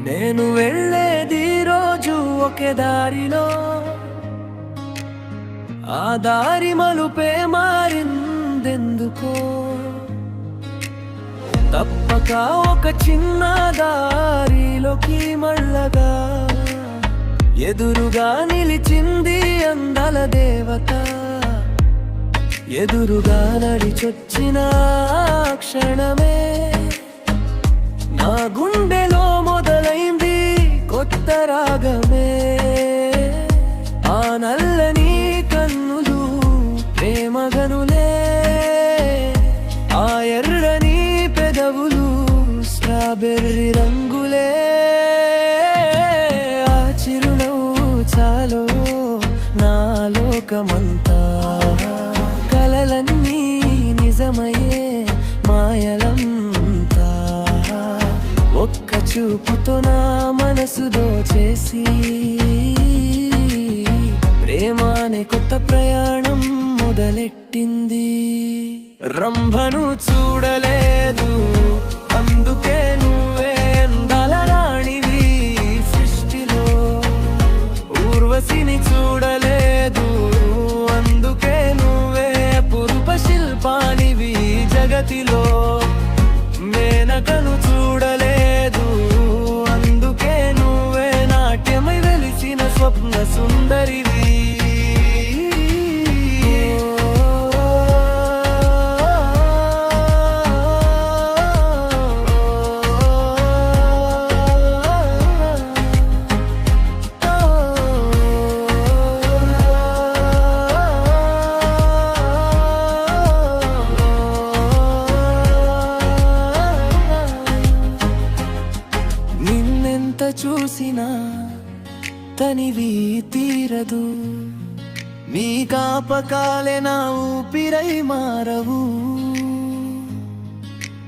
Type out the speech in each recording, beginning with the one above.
నేను వెళ్ళేది రోజు ఒకే దారిలో, ఆ దారి మలుపే మారిందెందుకో. తప్పక ఒక చిన్న దారిలోకి మళ్ళగా ఎదురుగా నిలిచింది అందల దేవత. ఎదురుగా నడిచొచ్చిన క్షణమే నా గుండెలో మొదలైంది కొత్త రాగమే. ఆ నల్లని కన్నులు ప్రేమగనులే, ఆ ఎర్రని పెదవులు స్ట్రాబెర్రీ రంగులే. ఆ చిరునవ్వు చాలో నా లోకమంతా, కలలన్నీ నిజమయ్యే మాయలంతా. ఒక్క చూపుతో నా మనసు దోచేసి ప్రేమానే కొత్త ప్రయాణం మొదలెట్టింది. రంభను చూడలేదు, అందుకే నువ్వే అందాల రాణివి సృష్టిలో. ఊర్వశిని చూడలేదు, అందుకే నువ్వే పురుప శిల్పానివి జగతిలో. మేనకను చూడలేదు, అందుకే నువ్వే నాట్యమై వెలిసిన స్వప్న సుందరివి. నిన్నెంత చూసినా తనివి తీరదు, నీ కాపకాలే నా ఊపిరై మారవు.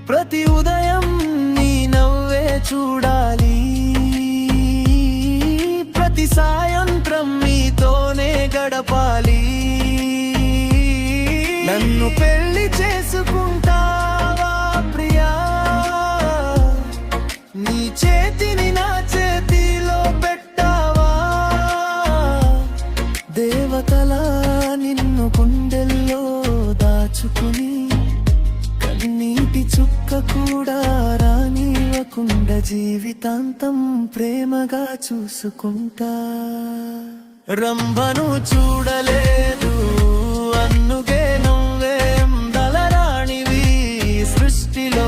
ప్రతి ఉదయం నీ నవ్వే చూడాలి, ప్రతి సాయంత్రం నీతోనే గడపాలి. నన్ను పెళ్లి చేసుకుంటావా ప్రియా? నీ చేతిని నా చేతిలో పెట్టావా? దేవతలా నిన్ను గుండెల్లో దాచుకుని, కన్నీటి చుక్క కూడా రానివ్వకుండా జీవితాంతం ప్రేమగా చూసుకుంటా. రంభను చూడలేదు, అందుకే నువ్వే అందల రాణివి సృష్టిలో.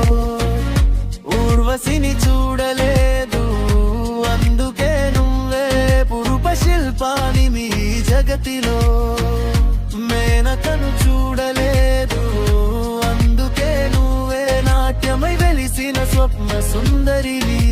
ఊర్వశిని చూడలేదు, అందుకే నువ్వే పురుప శిల్పానివి జగతిలో. మేనకను చూడలేదు, అందుకే నువ్వే నాట్యమై వెలిసిన స్వప్న సుందరివి.